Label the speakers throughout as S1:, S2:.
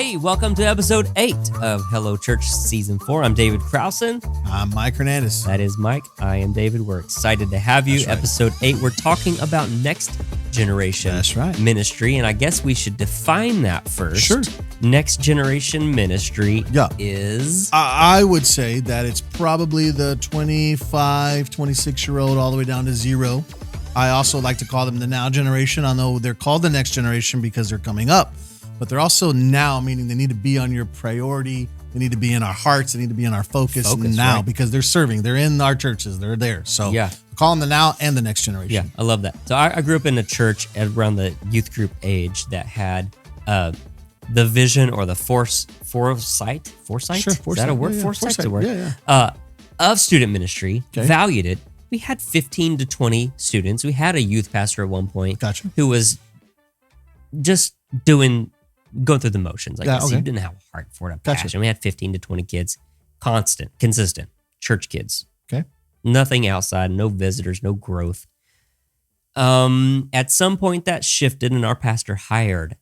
S1: Hey, welcome to episode 8 of Hello Church Season 4. I'm David Krausen.
S2: I'm Mike Hernandez.
S1: That is Mike. I am David. We're excited to have you.
S2: That's right.
S1: Episode 8, we're talking about next generation
S2: That's right.
S1: ministry, and I guess we should define that first.
S2: Sure.
S1: Next generation ministry
S2: Yeah.
S1: is...
S2: I would say that it's probably the 25, 26-year-old all the way down to 0. I also like to call them the now generation. I know they're called the next generation because they're coming up, but they're also now, meaning they need to be on your priority. They need to be in our hearts. They need to be in our focus now, right? Because they're serving. They're in our churches. They're there. So
S1: yeah,
S2: call them the now and the next generation.
S1: Yeah, I love that. So I grew up in a church at around the youth group age that had the vision or the foresight?
S2: Sure,
S1: Is that a word?
S2: Yeah,
S1: Foresight's
S2: foresight.
S1: a word.
S2: Yeah.
S1: Of student ministry,
S2: Okay.
S1: valued it. We had 15 to 20 students. We had a youth pastor at one point
S2: Gotcha.
S1: who was just going through the motions. I guess
S2: okay.
S1: he didn't have a heart for it, a
S2: Gotcha.
S1: passion. We had 15 to 20 kids, consistent church kids.
S2: Okay.
S1: Nothing outside, no visitors, no growth. At some point that shifted and our pastor hired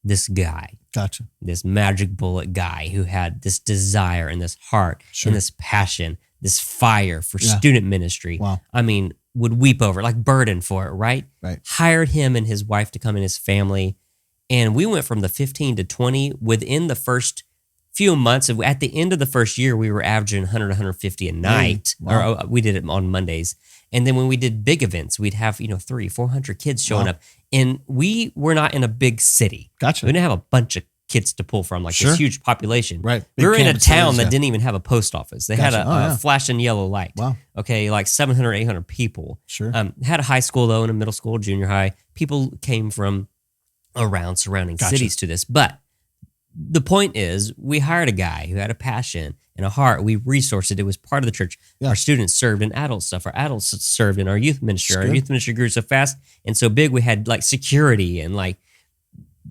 S1: this guy,
S2: Gotcha.
S1: this magic bullet guy who had this desire and this heart
S2: Sure.
S1: and this passion, this fire for
S2: Yeah.
S1: student ministry.
S2: Wow.
S1: I mean, would weep over it, like burden for it, right?
S2: Right.
S1: Hired him and his wife to come in, his family. And we went from the 15 to 20 within the first few months. At the end of the first year, we were averaging 100, 150 a night.
S2: Wow.
S1: Or we did it on Mondays. And then when we did big events, we'd have, 300, 400 kids showing
S2: Wow.
S1: up. And we were not in a big city.
S2: Gotcha.
S1: We didn't have a bunch of kids to pull from, like
S2: Sure.
S1: this huge population.
S2: Right.
S1: We were
S2: Big
S1: in a
S2: campuses,
S1: town that
S2: yeah.
S1: didn't even have a post office. They had
S2: Gotcha.
S1: a flashing yellow light.
S2: Wow.
S1: Okay, like 700, 800 people.
S2: Sure.
S1: Had a high school, though, and a middle school, junior high. People came from around surrounding
S2: Gotcha.
S1: cities to this. But the point is, we hired a guy who had a passion and a heart. We resourced it. It was part of the church.
S2: Yeah.
S1: Our students served in adult stuff. Our adults served in our youth ministry.
S2: That's
S1: Our
S2: good.
S1: youth ministry grew so fast and so big, we had like security and like,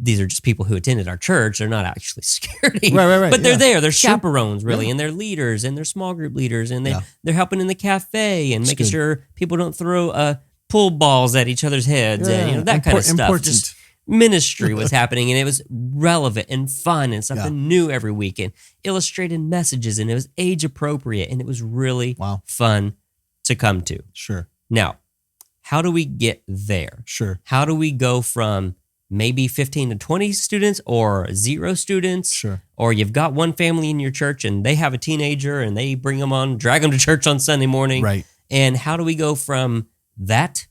S1: these are just people who attended our church. They're not actually security.
S2: Right.
S1: But they're
S2: Yeah.
S1: there. They're
S2: Sure.
S1: chaperones, really,
S2: Yeah.
S1: and they're leaders, and they're small group leaders, and
S2: Yeah.
S1: they're helping in the cafe and
S2: That's
S1: making
S2: good.
S1: sure people don't throw pool balls at each other's heads and that kind of stuff.
S2: Important.
S1: Just ministry was happening, and it was relevant and fun and something new every week, and illustrated messages, and it was age appropriate, and it was really
S2: Wow.
S1: fun to come to.
S2: Sure.
S1: Now, how do we get there?
S2: Sure.
S1: How do we go from maybe 15 to 20 students or 0 students?
S2: Sure.
S1: Or you've got one family in your church and they have a teenager and they bring them on, drag them to church on Sunday morning.
S2: Right.
S1: And how do we go from that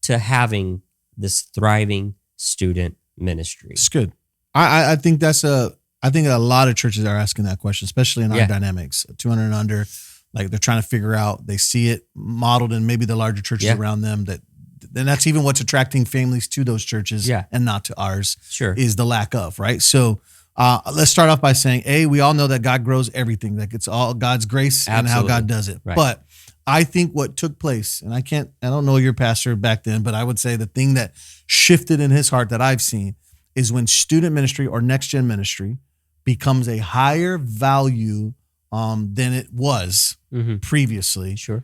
S1: to having this thriving student ministry?
S2: It's good. I think I think a lot of churches are asking that question, especially in our
S1: Yeah.
S2: dynamics, 200 and under. Like they're trying to figure out, they see it modeled in maybe the larger churches
S1: Yeah.
S2: around them. Then that's even what's attracting families to those churches
S1: Yeah.
S2: and not to ours.
S1: Sure.
S2: Is the lack of, right? So let's start off by saying, we all know that God grows everything. Like it's all God's grace and how
S1: Absolutely.
S2: God does it.
S1: Right.
S2: But I think what took place, and I don't know your pastor back then, but I would say the thing that shifted in his heart that I've seen is when student ministry or next gen ministry becomes a higher value than it was
S1: Mhm.
S2: previously.
S1: Sure.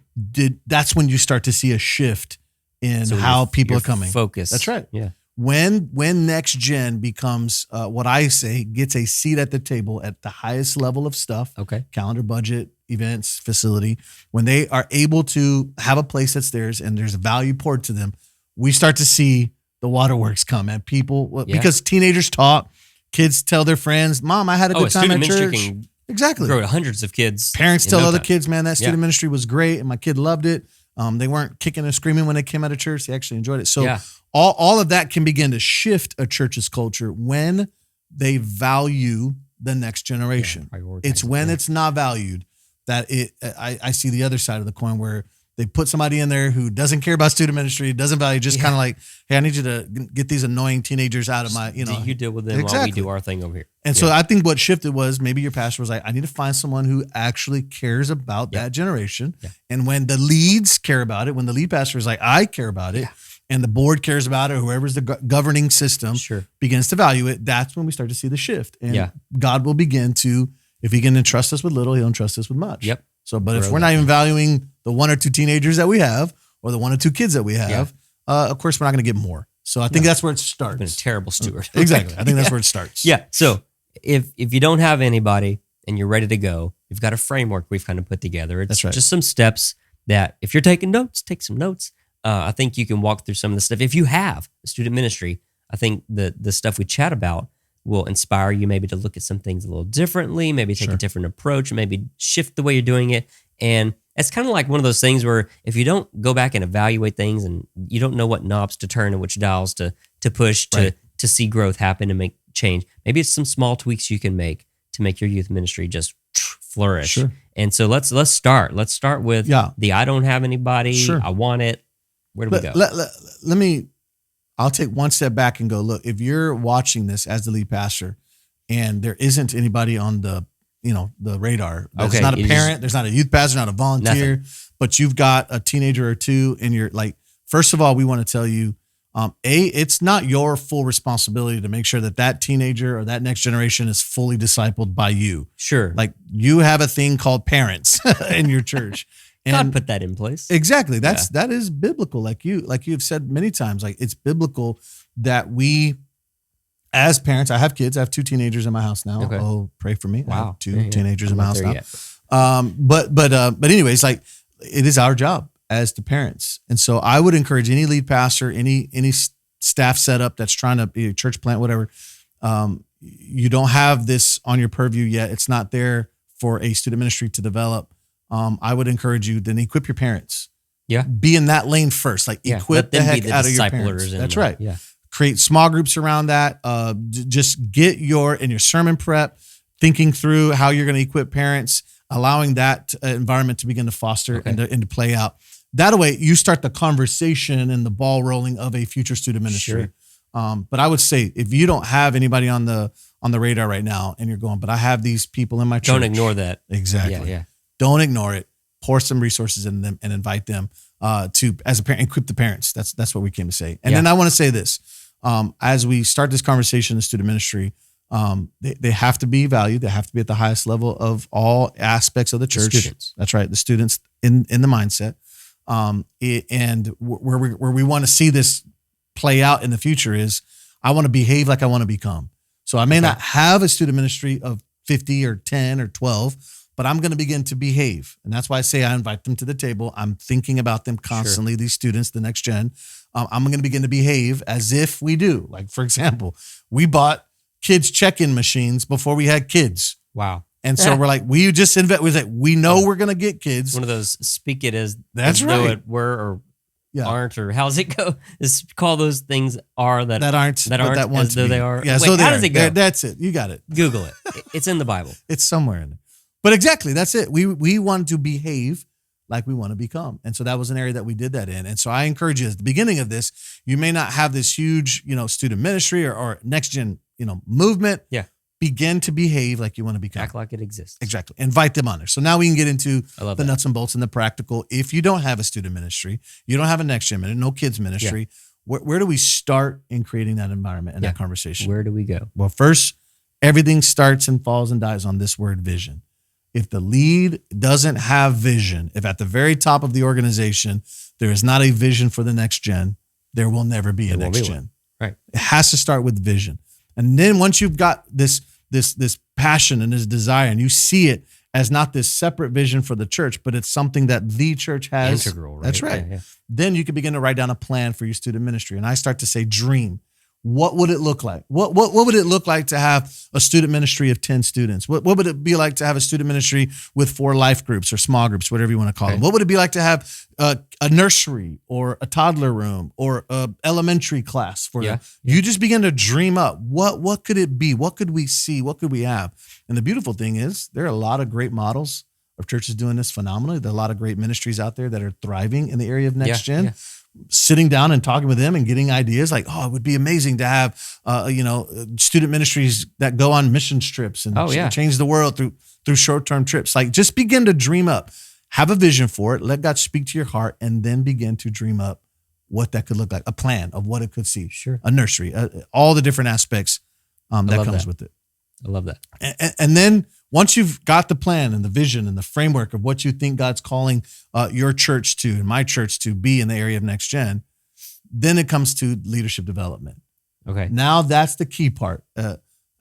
S2: That's when you start to see a shift in
S1: So
S2: how
S1: your-
S2: people
S1: your
S2: are coming.
S1: Focus.
S2: That's right.
S1: Yeah.
S2: When next gen becomes what I say gets a seat at the table at the highest level of stuff,
S1: Okay.
S2: calendar, budget, events, facility, when they are able to have a place that's theirs and there's value poured to them, we start to see the waterworks come and people,
S1: Yeah.
S2: because teenagers talk, kids tell their friends, Mom, I had a
S1: Oh,
S2: good
S1: a
S2: time
S1: student
S2: at
S1: ministry
S2: church.
S1: can
S2: Exactly.
S1: grow to hundreds of kids.
S2: Parents
S1: in
S2: tell
S1: no
S2: other
S1: time.
S2: kids, man, that student
S1: Yeah.
S2: ministry was great and my kid loved it. They weren't kicking and screaming when they came out of church. They actually enjoyed it. So
S1: Yeah.
S2: all of that can begin to shift a church's culture when they value the next generation.
S1: prioritize
S2: It's
S1: it,
S2: when
S1: yeah.
S2: it's not valued that I see the other side of the coin where they put somebody in there who doesn't care about student ministry, doesn't value, just kind of like, hey, I need you to get these annoying teenagers out of my,
S1: You deal with them while we
S2: Exactly.
S1: do our thing over here.
S2: And so I think what shifted was maybe your pastor was like, I need to find someone who actually cares about
S1: Yeah.
S2: that generation.
S1: Yeah.
S2: And when the leads care about it, when the lead pastor is like, I care about it, and the board cares about it, whoever's the governing system
S1: Sure.
S2: begins to value it, that's when we start to see the shift. And
S1: Yeah.
S2: God will begin to, if he can entrust us with little, he'll entrust us with much.
S1: Yep.
S2: So, but if
S1: Grow
S2: we're
S1: that.
S2: not even valuing the 1 or 2 teenagers that we have, or the 1 or 2 kids that we have, of course, we're not going to get more. So I think that's where it
S1: I've been a
S2: starts.
S1: terrible steward.
S2: Exactly. I think that's where it starts.
S1: Yeah. So if you don't have anybody and you're ready to go, you've got a framework we've kind of put together. It's
S2: That's right.
S1: just some steps that if you're taking notes, take some notes. I think you can walk through some of the stuff. If you have a student ministry, I think the stuff we chat about will inspire you maybe to look at some things a little differently, maybe take a different approach, maybe shift the way you're doing it. And it's kind of like one of those things where if you don't go back and evaluate things and you don't know what knobs to turn and which dials to push to see growth happen and make change, maybe it's some small tweaks you can make to make your youth ministry just flourish.
S2: Sure.
S1: And so let's start. Let's start with the I don't have anybody.
S2: Sure.
S1: I want it. Where do we go?
S2: Let me, I'll take one step back and go, look, if you're watching this as the lead pastor and there isn't anybody on the radar, there's not a parent, there's not a youth pastor, not a volunteer, but you've got a teenager or two and you're like, first of all, we want to tell you, it's not your full responsibility to make sure that teenager or that next generation is fully discipled by you.
S1: Sure.
S2: Like you have a thing called parents in your church. And
S1: God put that in place.
S2: Exactly. That is biblical. Like you've said many times, like it's biblical that we, as parents, I have kids. I have 2 teenagers in my house now.
S1: Okay.
S2: Oh, pray for me.
S1: Wow.
S2: I have 2 teenagers in
S1: I'm
S2: my
S1: not
S2: house
S1: there
S2: now.
S1: yet.
S2: But anyways, like it is our job as the parents. And so I would encourage any lead pastor, any staff setup that's trying to be a church plant, whatever. You don't have this on your purview yet. It's not there for a student ministry to develop. I would encourage you then equip your parents.
S1: Yeah.
S2: Be in that lane first. Like equip the heck out of your parents. That's right.
S1: Yeah.
S2: Create small groups around that. Just get in your sermon prep, thinking through how you're going to equip parents, allowing that environment to begin to foster and to play out. That way you start the conversation and the ball rolling of a future student ministry. Sure. But I would say if you don't have anybody on the radar right now and you're going, but I have these people in my church.
S1: Don't ignore that.
S2: Exactly.
S1: Yeah.
S2: Don't ignore it. Pour some resources in them and invite them to, as a parent, equip the parents. That's what we came to say. And then I want to say this, as we start this conversation in student ministry, they have to be valued. They have to be at the highest level of all aspects of the church.
S1: The students.
S2: That's right. The students in the mindset. And where we want to see this play out in the future is I want to behave like I want to become. So I may not have a student ministry of 50 or 10 or 12, but I'm going to begin to behave. And that's why I say I invite them to the table. I'm thinking about them constantly, these students, the next gen. I'm going to begin to behave as if we do. Like, for example, we bought kids check-in machines before we had kids.
S1: Wow.
S2: And so we're like, we know we're going to get kids.
S1: One of those speak it as
S2: That's
S1: as
S2: right.
S1: though it were or aren't, or how's it go? Just call those things are that aren't
S2: that want
S1: as
S2: to
S1: though
S2: be.
S1: they are.
S2: Yeah,
S1: Wait,
S2: so
S1: how does it go?
S2: That's it. You got it.
S1: Google it. It's in the Bible.
S2: It's somewhere in there. But exactly, that's it. We want to behave like we want to become. And so that was an area that we did that in. And so I encourage you at the beginning of this, you may not have this huge, student ministry or next gen, movement.
S1: Yeah.
S2: Begin to behave like you want to become.
S1: Act like it exists.
S2: Exactly. Invite them on there. So now we can get into the
S1: that.
S2: nuts and bolts and the practical. If you don't have a student ministry, you don't have a next gen ministry, no kids ministry, where do we start in creating that environment and that conversation?
S1: Where do we go?
S2: Well, first, everything starts and falls and dies on this word vision. If the lead doesn't have vision, if at the very top of the organization, there is not a vision for the next gen, there will never be a next gen.
S1: Right.
S2: It has to start with vision. And then once you've got this passion and this desire, and you see it as not this separate vision for the church, but it's something that the church has.
S1: Integral, right?
S2: That's right.
S1: Yeah.
S2: Then you can begin to write down a plan for your student ministry. And I start to say, dream. What would it look like? What would it look like to have a student ministry of 10 students? What would it be like to have a student ministry with 4 life groups or small groups, whatever you want to call them? What would it be like to have a nursery or a toddler room or a elementary class for them? You just begin to dream up. What could it be? What could we see? What could we have? And the beautiful thing is there are a lot of great models of churches doing this phenomenally. There are a lot of great ministries out there that are thriving in the area of next gen. Yeah. Sitting down and talking with them and getting ideas like, it would be amazing to have, student ministries that go on missions trips and change the world through short-term trips. Like, just begin to dream up, have a vision for it, let God speak to your heart, and then begin to dream up what that could look like, a plan of what it could see.
S1: Sure.
S2: A nursery, all the different aspects that comes with it.
S1: I love that.
S2: And then once you've got the plan and the vision and the framework of what you think God's calling your church to and my church to be in the area of next gen, then it comes to leadership development.
S1: Okay.
S2: Now that's the key part.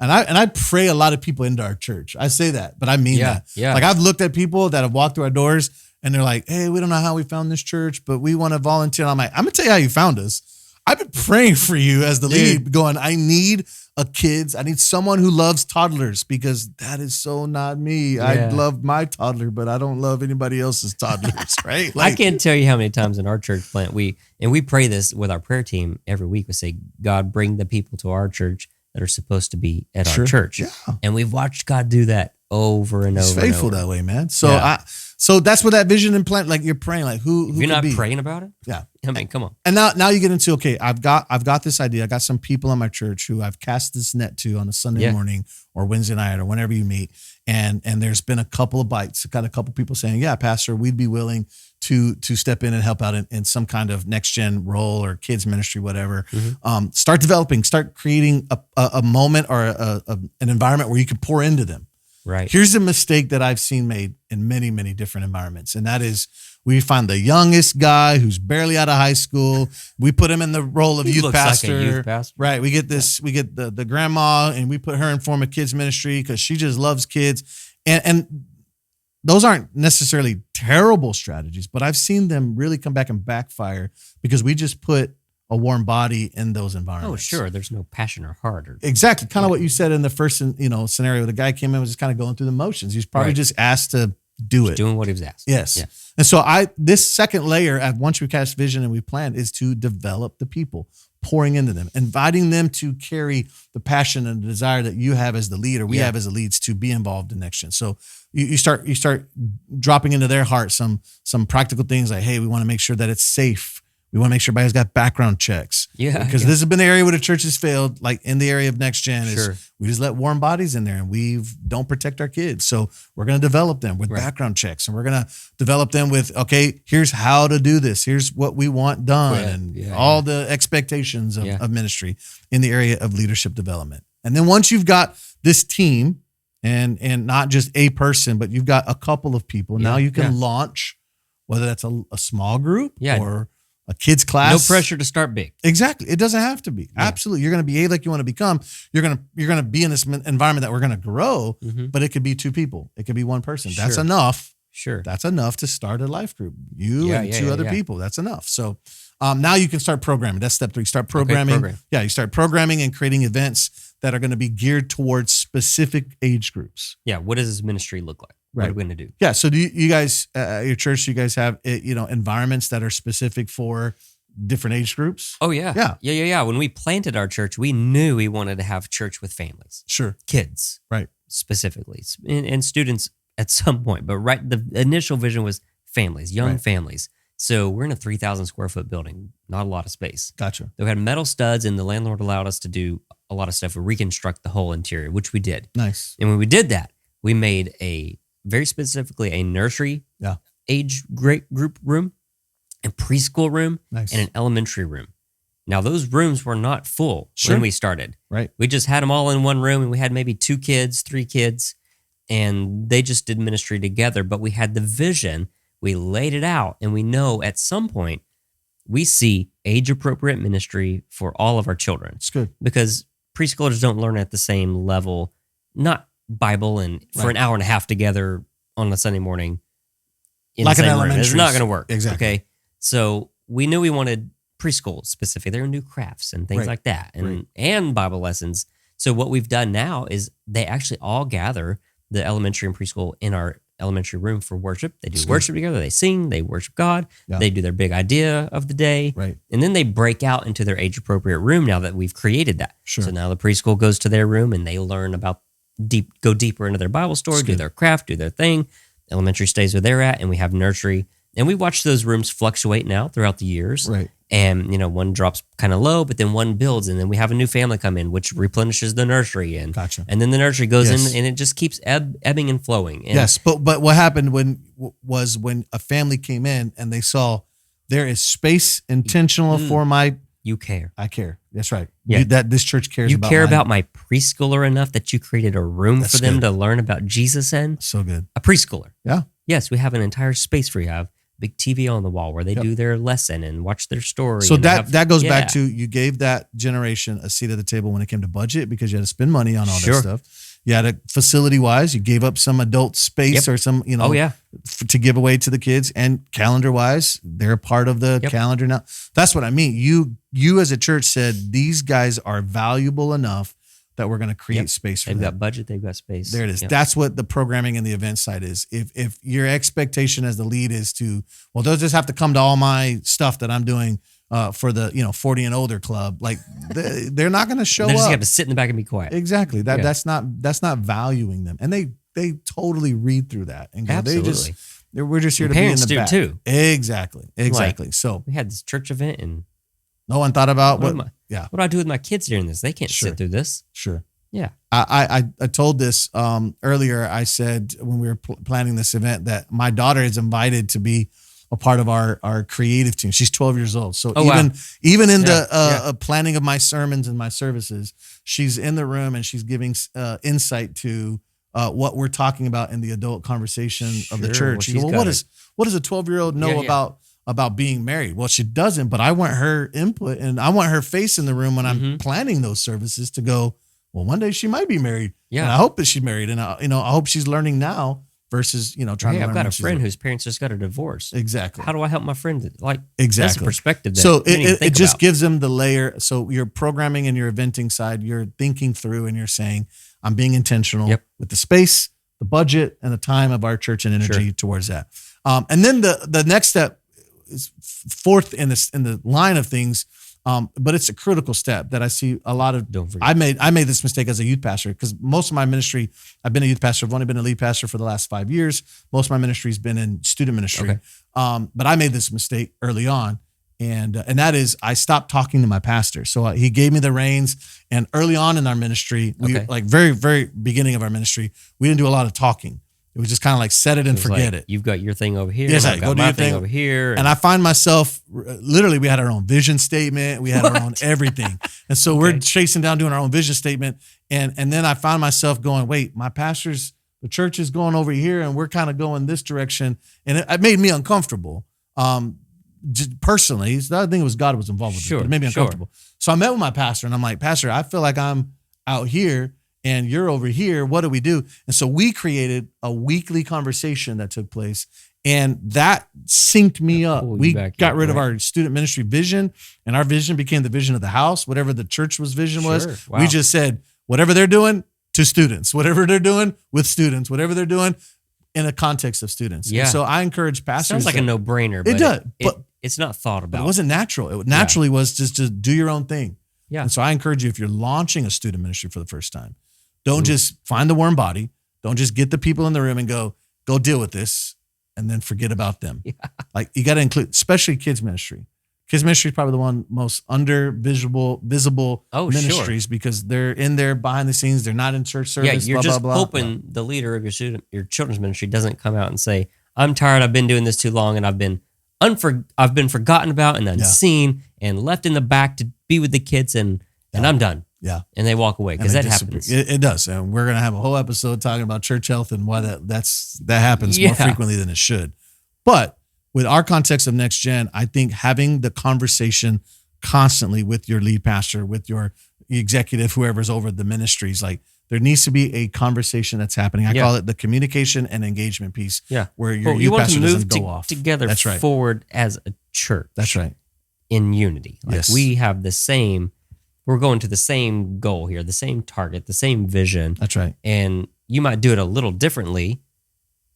S2: And I pray a lot of people into our church. I say that, but I mean that.
S1: Yeah.
S2: Like I've looked at people that have walked through our doors and they're like, hey, we don't know how we found this church, but we want to volunteer. I'm like, I'm going to tell you how you found us. I've been praying for you as the lead, going, I need I need someone who loves toddlers because that is so not me.
S1: Yeah.
S2: I love my toddler, but I don't love anybody else's toddlers, right?
S1: I can't tell you how many times in our church plant we pray this with our prayer team every week. We say, God, bring the people to our church that are supposed to be at our church.
S2: Yeah.
S1: And we've watched God do that over and over.
S2: He's faithful
S1: and over.
S2: that way, man. So so that's what that vision and plan, like you're praying, like who
S1: If you're not
S2: be?
S1: praying about it?
S2: Yeah.
S1: I mean, come on.
S2: And now you get into, okay, I've got this idea. I got some people in my church who I've cast this net to on a Sunday morning or Wednesday night or whenever you meet. And there's been a couple of bites, got a couple people saying, yeah, Pastor, we'd be willing to step in and help out in some kind of next gen role or kids ministry, whatever. Start creating a moment or an environment where you can pour into them.
S1: Right.
S2: Here's a mistake that I've seen made in many, many different environments. And that is we find the youngest guy who's barely out of high school. We put him in the role of youth pastor.
S1: Like a youth pastor.
S2: Right. We get we get the grandma and we put her in form of kids ministry because she just loves kids. And those aren't necessarily terrible strategies, but I've seen them really come back and backfire because we just put a warm body in those environments.
S1: Oh, sure. There's no passion or heart.
S2: Exactly. Kind of what you said in the first, scenario. The guy came in, was just kind of going through the motions. He was probably just asked to do it.
S1: Doing what he was asked.
S2: Yes.
S1: Yeah.
S2: And so this second layer, once we cast vision and we planned, is to develop the people, pouring into them, inviting them to carry the passion and the desire that you have as the lead or we have as the leads to be involved in Next Gen. So you start dropping into their heart some practical things like, hey, we want to make sure that it's safe. We want to make sure everybody's got background checks.
S1: Yeah.
S2: Because this has been the area where the church has failed, like in the area of Next Gen,
S1: Sure.
S2: is we just let warm bodies in there and we don't protect our kids. So we're going to develop them with background checks and we're going to develop them with, okay, here's how to do this. Here's what we want done and all the expectations of ministry in the area of leadership development. And then once you've got this team and not just a person, but you've got a couple of people, now you can launch, whether that's a small group or a kid's class.
S1: No pressure to start big.
S2: Exactly. It doesn't have to be. Yeah. Absolutely. You're going to behave like you want to become. You're going to be in this environment that we're going to grow, but it could be two people. It could be one person. Sure. That's enough.
S1: Sure.
S2: That's enough to start a life group. You and two other people. That's enough. So now you can start programming. That's step 3. Start programming. You start programming and creating events that are going to be geared towards specific age groups.
S1: Yeah. What does this ministry look like? Right. What are we going to do? Yeah.
S2: So do you guys, at your church, you guys have, environments that are specific for different age groups?
S1: Oh, yeah. Yeah. When we planted our church, we knew we wanted to have church with families.
S2: Sure.
S1: Kids.
S2: Right.
S1: Specifically. And students at some point. But the initial vision was families, young families. So we're in a 3,000 square foot building, not a lot of space.
S2: Gotcha.
S1: We had metal studs and the landlord allowed us to do a lot of stuff, reconstruct the whole interior, which we did.
S2: Nice.
S1: And when we did that, we made very specifically a nursery age group room, a preschool room, and an elementary room. Now, those rooms were not full when we started.
S2: Right.
S1: We just had them all in one room, and we had maybe 2 kids, 3 kids, and they just did ministry together. But we had the vision, we laid it out, and we know at some point we see age-appropriate ministry for all of our children.
S2: It's good.
S1: Because preschoolers don't learn at the same level, not Bible and for an hour and a half together on a Sunday morning in
S2: like
S1: the
S2: an
S1: same room.
S2: elementary.
S1: It's not going to work.
S2: Exactly.
S1: Okay. So we knew we wanted preschool specific. They're going to do crafts and things like that and Bible lessons. So what we've done now is they actually all gather, the elementary and preschool, in our elementary room for worship. They do worship together. They sing. They worship God. Yeah. They do their big idea of the day.
S2: Right.
S1: And then they break out into their age-appropriate room now that we've created that.
S2: Sure.
S1: So now the preschool goes to their room and they learn about go deeper into their Bible story, do their craft, do their thing. Elementary stays where they're at, and we have nursery. And we watch those rooms fluctuate now throughout the years.
S2: Right.
S1: And, one drops kind of low, but then one builds, and then we have a new family come in, which replenishes the nursery. And and then the nursery goes in, and it just keeps ebbing and flowing. And
S2: but what happened when a family came in and they saw there is space intentional for my...
S1: You care.
S2: I care. That's right.
S1: Yeah.
S2: This church cares about
S1: you care about my preschooler enough that you created a room for them to learn about Jesus in.
S2: So good.
S1: A preschooler.
S2: Yeah.
S1: Yes, we have an entire space for you. I have big TV on the wall where they do their lesson and watch their story.
S2: So
S1: and
S2: that goes back
S1: yeah.
S2: to, you gave that generation a seat at the table when it came to budget, because you had to spend money on all
S1: Sure.
S2: that stuff. You had a facility wise, you gave up some adult space or some,
S1: Oh, yeah.
S2: to give away to the kids, and calendar wise, they're a part of the calendar now. That's what I mean. You as a church said, these guys are valuable enough that we're going to create space for
S1: They've
S2: them.
S1: got budget, they've got space.
S2: There it is.
S1: Yep.
S2: That's what the programming and the event side is. If your expectation as the lead is to, well, they'll just have to come to all my stuff that I'm doing for the 40 and older club, like they're not going to show
S1: They just
S2: up.
S1: have to sit in the back and be quiet.
S2: Exactly. That's not valuing them, and they totally read through that and go,
S1: Absolutely.
S2: we're just here
S1: And
S2: to be in
S1: parents
S2: the
S1: do
S2: back.
S1: too.
S2: Exactly. So
S1: We had this church event, and
S2: no one thought about
S1: what
S2: what. Yeah,
S1: do I do with my kids during this? They can't
S2: Sure.
S1: sit through this.
S2: sure.
S1: Yeah.
S2: I told this earlier. I said when we were planning this event that my daughter is invited to be a part of our creative team. She's 12 years old. So
S1: Oh, wow.
S2: even in
S1: Yeah,
S2: the planning of my sermons and my services, she's in the room and she's giving insight to what we're talking about in the adult conversation of the
S1: Sure. Well,
S2: church. She
S1: she's
S2: goes,
S1: got
S2: what does a 12-year-old know
S1: Yeah.
S2: about being married? Well, she doesn't, but I want her input and I want her face in the room when I'm planning those services to go, well, one day she might be married.
S1: Yeah.
S2: And I hope that she's married. And I hope she's learning now versus, trying to
S1: Hey,
S2: learn.
S1: I've got
S2: when
S1: a
S2: she's
S1: friend
S2: older.
S1: whose parents just got a divorce.
S2: Exactly.
S1: How do I help my friend? That's a
S2: Exactly.
S1: perspective that
S2: So
S1: you didn't even
S2: it
S1: think
S2: just
S1: about.
S2: gives them the layer. So your programming and your eventing side, you're thinking through and you're saying, I'm being intentional with the space, the budget, and the time of our church and energy towards that. And then the next step is fourth in the line of things. But it's a critical step that I see a lot of.
S1: Don't forget.
S2: I made this mistake as a youth pastor because most of my ministry, I've been a youth pastor. I've only been a lead pastor for the last 5 years. Most of my ministry has been in student ministry.
S1: Okay.
S2: But I made this mistake early on, and that is I stopped talking to my pastor. So he gave me the reins, and early on in our ministry, we like very very beginning of our ministry, we didn't do a lot of talking. It was just kind of like set it and forget it.
S1: You've got your thing over here.
S2: Yes,
S1: I've
S2: go
S1: got
S2: do
S1: my
S2: your
S1: thing
S2: thing.
S1: over here.
S2: And I find myself, literally, we had our own vision statement. We had our own everything. And so we're chasing down doing our own vision statement. And then I found myself going, wait, the church is going over here and we're kind of going this direction. And it made me uncomfortable. Just personally, so I think it was God was involved with it, but it made me uncomfortable. So I met with my pastor and I'm like, Pastor, I feel like I'm out here and you're over here. What do we do? And so we created a weekly conversation that took place, and that synced me up. We got rid of our student ministry vision, and our vision became the vision of the house. Whatever the church vision was, we just said, whatever they're doing to students, whatever they're doing with students, whatever they're doing in a context of students.
S1: Yeah.
S2: And so I encourage pastors.
S1: Sounds like a no-brainer, but
S2: it does, but
S1: it's not thought about.
S2: But it wasn't natural. It naturally was just to do your own thing.
S1: Yeah.
S2: And so I encourage you, if you're launching a student ministry for the first time, don't just find the warm body. Don't just get the people in the room and go deal with this and then forget about them.
S1: Yeah.
S2: Like you got to include, especially kids ministry. Kids ministry is probably the one most visible ministries because they're in there behind the scenes. They're not in church service.
S1: Yeah, you're
S2: blah,
S1: just
S2: blah, blah.
S1: hoping the leader of your children's ministry doesn't come out and say, "I'm tired. I've been doing this too long, and I've been forgotten about and unseen and left in the back to be with the kids, and I'm done."
S2: Yeah.
S1: And they walk away because that happens.
S2: It does. And we're going to have a whole episode talking about church health and why that happens more frequently than it should. But with our context of next gen, I think having the conversation constantly with your lead pastor, with your executive, whoever's over the ministries, like there needs to be a conversation that's happening. I call it the communication and engagement piece.
S1: Yeah.
S2: Where your youth pastor doesn't go off.
S1: Together
S2: That's right.
S1: forward as a church.
S2: That's right.
S1: In unity. Like
S2: Yes.
S1: we have we're going to the same goal here, the same target, the same vision.
S2: That's right.
S1: And you might do it a little differently,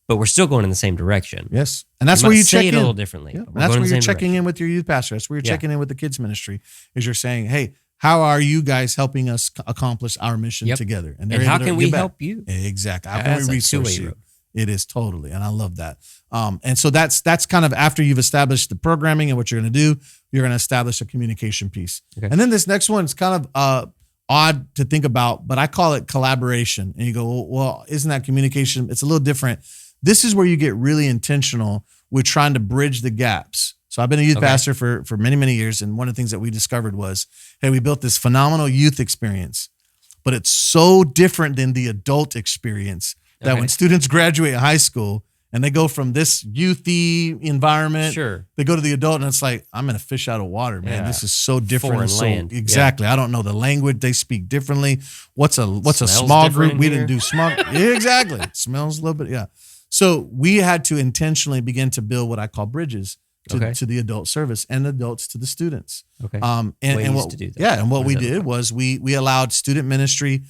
S1: but we're still going in the same direction.
S2: Yes. And that's where you check
S1: say
S2: in.
S1: it a little differently.
S2: Yeah.
S1: but
S2: And
S1: we're
S2: that's
S1: going
S2: where
S1: in the
S2: you're
S1: same
S2: checking
S1: direction.
S2: in with your youth pastor. That's where you're checking in with the kids ministry is you're saying, hey, how are you guys helping us accomplish our mission together?
S1: And how can we help you?
S2: Exactly. How
S1: That's
S2: can we
S1: a
S2: resource
S1: two-way
S2: you?
S1: road.
S2: It is totally. And I love that. And so that's kind of after you've established the programming and what you're going to do, you're going to establish a communication piece.
S1: Okay.
S2: And then this next one is kind of odd to think about, but I call it collaboration. And you go, well, isn't that communication? It's a little different. This is where you get really intentional with trying to bridge the gaps. So I've been a youth pastor for many, many years. And one of the things that we discovered was, hey, we built this phenomenal youth experience, but it's so different than the adult experience that when students graduate high school, and they go from this youthy environment.
S1: Sure.
S2: They go to the adult, and it's like, I'm in a fish out of water, man.
S1: Yeah.
S2: This is so different.
S1: Foreign
S2: and so,
S1: land.
S2: exactly. I don't know the language. They speak differently. What's a
S1: Smells
S2: small
S1: different
S2: group?
S1: in
S2: We
S1: here.
S2: didn't do small. Yeah, exactly. It smells a little bit. Yeah. So we had to intentionally begin to build what I call bridges to the adult service and adults to the students.
S1: Okay.
S2: And
S1: Ways
S2: what,
S1: to do that.
S2: yeah, and what
S1: What
S2: we
S1: does that
S2: did
S1: look
S2: was we allowed student ministry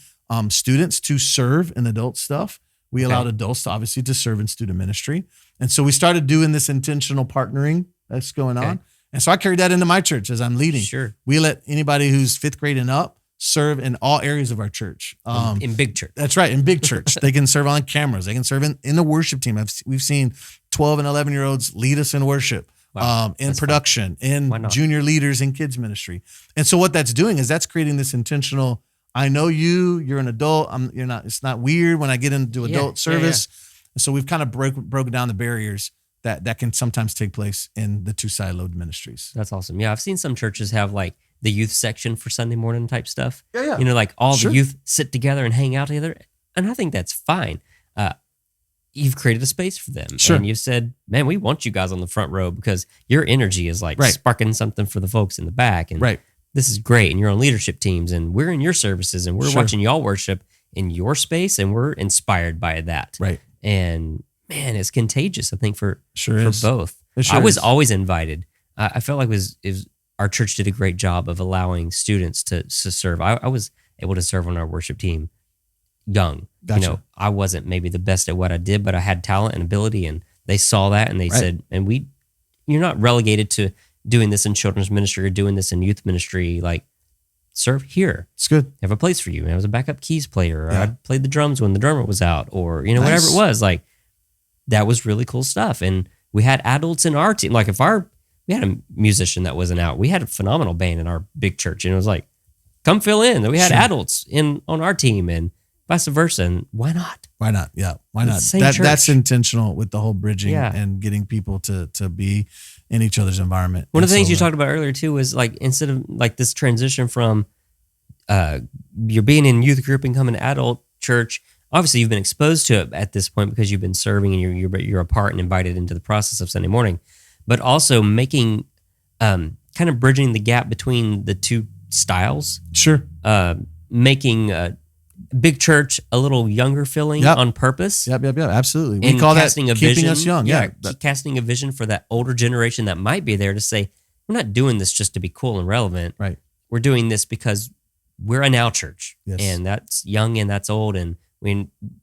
S2: students to serve in adult stuff. We allowed adults to obviously to serve in student ministry. And so we started doing this intentional partnering that's going on. And so I carried that into my church as I'm leading.
S1: Sure.
S2: We let anybody who's 5th grade and up serve in all areas of our church.
S1: In big church.
S2: That's right. In big church, they can serve on cameras. They can serve in the worship team. We've seen 12 and 11-year-olds lead us in worship.
S1: Wow,
S2: In
S1: that's
S2: production,
S1: Why
S2: in
S1: not?
S2: junior leaders in kids ministry. And so what that's doing is that's creating this intentional, I know you're an adult. You're not, it's not weird when I get into adult service. And so we've kind of broken down the barriers that can sometimes take place in the two siloed ministries.
S1: That's awesome. Yeah, I've seen some churches have like the youth section for Sunday morning type stuff.
S2: Yeah.
S1: You know, like all
S2: Sure.
S1: the youth sit together and hang out together. And I think that's fine. You've created a space for them.
S2: Sure.
S1: And you've said, man, we want you guys on the front row because your energy is like
S2: Right.
S1: sparking something for the folks in the back. And
S2: Right.
S1: this is great. And you're on leadership teams and we're in your services and we're
S2: Sure.
S1: watching y'all worship in your space and we're inspired by that.
S2: Right.
S1: And man, it's contagious, I think, for
S2: Sure is.
S1: both.
S2: It sure
S1: I was
S2: is.
S1: always invited. I felt like it was our church did a great job of allowing students to serve. I was able to serve on our worship team young.
S2: Gotcha.
S1: You know, I wasn't maybe the best at what I did, but I had talent and ability, and they saw that and they
S2: Right.
S1: said, you're not relegated to doing this in children's ministry or doing this in youth ministry. Like, serve here.
S2: It's good.
S1: Have a place for you. And I was a backup keys player, or
S2: Yeah.
S1: I played the drums when the drummer was out, or whatever
S2: Nice.
S1: it was. Like, that was really cool stuff. And we had adults in our team. Like, we had a musician that wasn't out. We had a phenomenal band in our big church, and it was like, come fill in. We had
S2: Sure.
S1: adults on our team, and vice versa. And why not?
S2: Why not? Yeah. Why
S1: It's
S2: not?
S1: the same
S2: That's
S1: church.
S2: intentional with the whole bridging
S1: Yeah.
S2: and getting people to be in each other's environment.
S1: One of
S2: And
S1: the things
S2: so,
S1: you talked about earlier too was like, instead of like this transition from you're being in youth group and coming to adult church. Obviously, you've been exposed to it at this point because you've been serving and you're a part and invited into the process of Sunday morning, but also making kind of bridging the gap between the two styles,
S2: Sure.
S1: making big church a little younger feeling
S2: Yep.
S1: on purpose.
S2: Yep. Absolutely. We
S1: And
S2: call that
S1: casting a
S2: keeping
S1: vision,
S2: us young. Yeah.
S1: casting a vision for that older generation that might be there to say, we're not doing this just to be cool and relevant.
S2: Right.
S1: We're doing this because we're a now church,
S2: Yes.
S1: and that's young and that's old, and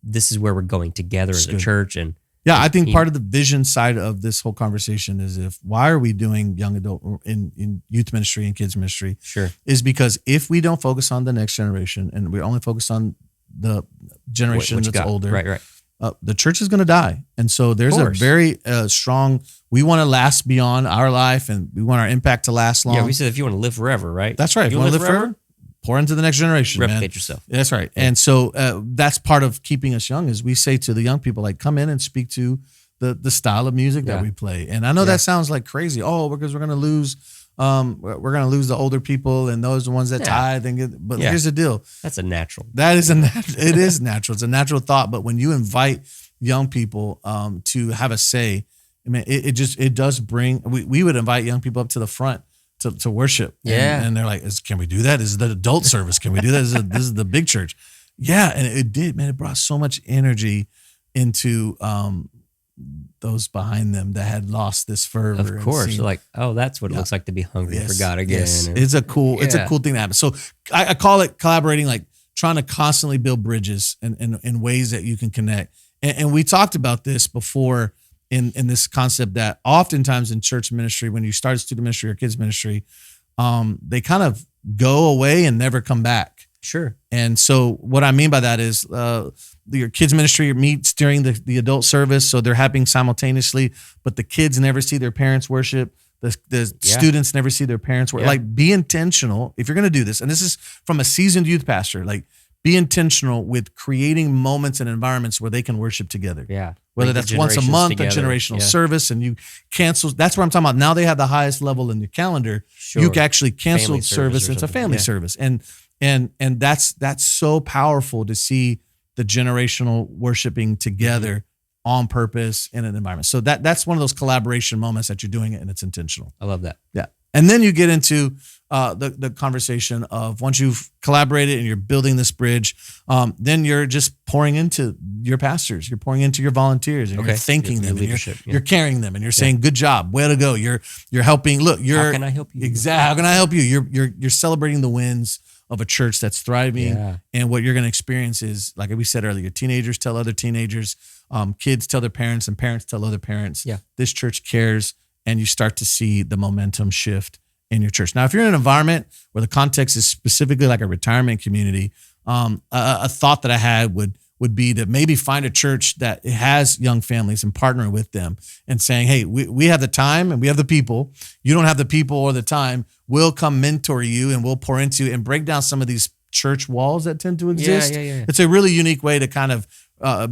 S1: this is where we're going together as a
S2: Good.
S1: church. And
S2: Yeah, I think
S1: Yeah.
S2: part of the vision side of this whole conversation is why are we doing young adult in youth ministry and kids ministry
S1: sure,
S2: is because if we don't focus on the next generation and we only focus on the generation
S1: what you
S2: that's
S1: got.
S2: older,
S1: right?
S2: the church is going to die. And so there's a
S1: course.
S2: very strong, we want to last beyond our life and we want our impact to last long.
S1: Yeah, we said if you want to live forever, right?
S2: That's right. If
S1: You
S2: you want
S1: wanna
S2: to live forever, pour into the next generation, man.
S1: replicate yourself.
S2: That's right. And so that's part of keeping us young is we say to the young people, like, come in and speak to the style of music that
S1: Yeah.
S2: we play. And I know that sounds like crazy. Oh, because we're going to lose, we're going to lose the older people and those are the ones that
S1: Yeah.
S2: tithe and get, but
S1: Yeah.
S2: here's the deal.
S1: That's a natural.
S2: That is it is natural. It's a natural thought. But when you invite young people to have a say, I mean, it does bring, we would invite young people up to the front to worship.
S1: Yeah.
S2: And they're like, can we do that? Is it the adult service? Can we do that? This is the big church. Yeah. And it did, man. It brought so much energy into those behind them that had lost this fervor.
S1: Of
S2: and
S1: course,
S2: seen-
S1: you're like, oh, that's what it
S2: Yeah.
S1: looks like to be hungry
S2: Yes,
S1: for God again.
S2: yes.
S1: And-
S2: It's a cool
S1: Yeah.
S2: thing to happen. So I call it collaborating, like trying to constantly build bridges in ways that you can connect. And we talked about this before in this concept that oftentimes in church ministry, when you start student ministry or kids ministry, they kind of go away and never come back.
S1: Sure.
S2: And so what I mean by that is your kids ministry meets during the adult service. So they're happening simultaneously, but the kids never see their parents worship. The
S1: Yeah.
S2: students never see their parents worship.
S1: Yeah.
S2: Like, be intentional if you're going to do this. And this is from a seasoned youth pastor, like be intentional with creating moments and environments where they can worship together.
S1: Yeah.
S2: Whether
S1: Bring the
S2: that's once a
S1: generations
S2: month,
S1: together.
S2: a generational
S1: Yeah.
S2: service, and you cancel. That's what I'm talking about. Now they have the highest level in your calendar.
S1: Sure.
S2: You can actually cancel
S1: Family
S2: service.
S1: service or
S2: It's a
S1: something.
S2: family
S1: Yeah.
S2: service, and that's so powerful to see the generational worshiping together on purpose in an environment. So that's one of those collaboration moments that you're doing it and it's intentional.
S1: I love that.
S2: Yeah. And then you get into the conversation of once you've collaborated and you're building this bridge, then you're just pouring into your pastors, you're pouring into your volunteers, and you're thanking them, and you're carrying them, and you're saying, "Good job, way to go." You're helping. Look,
S1: how can I help you?
S2: Exactly. How can I help you? You're celebrating the wins of a church that's thriving, and what you're going to experience is, like we said earlier, teenagers tell other teenagers, kids tell their parents, and parents tell other parents.
S1: Yeah.
S2: This church cares, and you start to see the momentum shift in your church. Now, if you're in an environment where the context is specifically like a retirement community, a thought that I had would be to maybe find a church that has young families and partner with them and saying, hey, we have the time and we have the people. You don't have the people or the time. We'll come mentor you and we'll pour into and break down some of these church walls that tend to exist.
S1: Yeah.
S2: It's a really unique way to kind of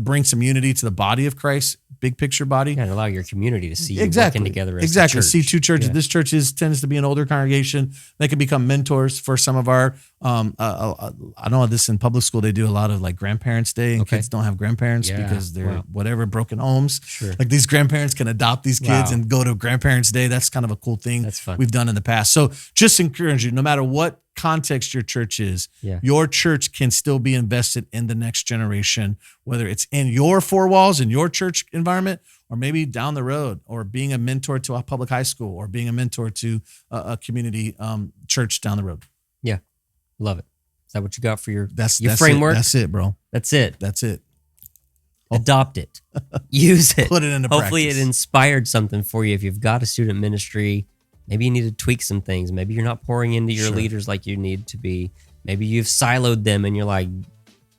S2: bring some unity to the body of Christ, big picture body.
S1: And allow your community to see you working together as a church.
S2: See two churches. Yeah. This church tends to be an older congregation. They can become mentors for some of our, I know this in public school, they do a lot of like grandparents day and kids don't have grandparents because they're whatever, broken homes.
S1: Sure.
S2: Like these grandparents can adopt these kids and go to grandparents day. That's kind of a cool thing
S1: That's fun.
S2: We've done in the past. So just encourage you, no matter what context your church is, your church can still be invested in the next generation, whether it's in your four walls in your church environment, or maybe down the road, or being a mentor to a public high school, or being a mentor to a community church down the road.
S1: Yeah. Love it. Is that what you got for your
S2: that's
S1: framework?
S2: That's it, bro.
S1: That's it.
S2: That's it.
S1: Adopt it. Use it.
S2: Put it into
S1: Hopefully
S2: practice.
S1: it inspired something for you. If you've got a student ministry, maybe you need to tweak some things. Maybe you're not pouring into your leaders like you need to be. Maybe you've siloed them and you're like,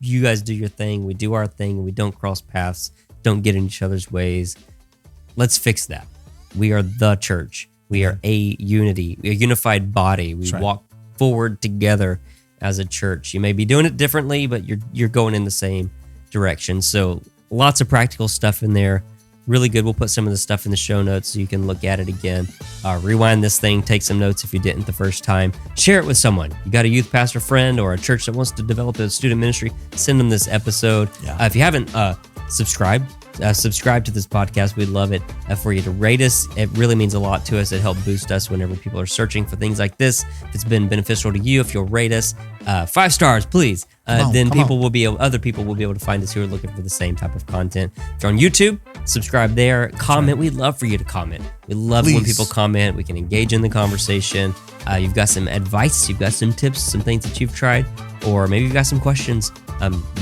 S1: you guys do your thing, we do our thing, we don't cross paths, don't get in each other's ways. Let's fix that. We are the church. We are a unity, a unified body. We walk forward together as a church. You may be doing it differently, but you're going in the same direction. So lots of practical stuff in there. Really good. We'll put some of the stuff in the show notes so you can look at it again. Rewind this thing, take some notes if you didn't the first time. Share it with someone. You got a youth pastor friend or a church that wants to develop a student ministry, send them this episode. If you haven't subscribe to this podcast. We'd love it for you to rate us. It really means a lot to us. It helps boost us whenever people are searching for things like this. If it's been beneficial to you, if you'll rate us 5 stars, please. Then other people will be able to find us who are looking for the same type of content. If you're on YouTube, subscribe there. Comment. We'd love for you to comment. We love when people comment. We can engage in the conversation. You've got some advice. You've got some tips, some things that you've tried, or maybe you've got some questions.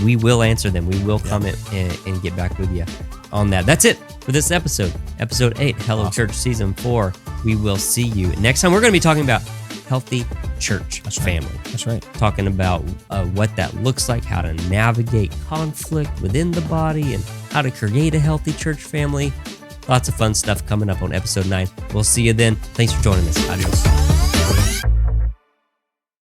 S1: We will answer them. We will comment and get back with you on that. That's it for this episode. Episode 8, Hello Church Season 4. We will see you next time. We're going to be talking about healthy church family.
S2: That's right.
S1: Talking about what that looks like, how to navigate conflict within the body, and how to create a healthy church family. Lots of fun stuff coming up on episode 9. We'll see you then. Thanks for joining us. Adios.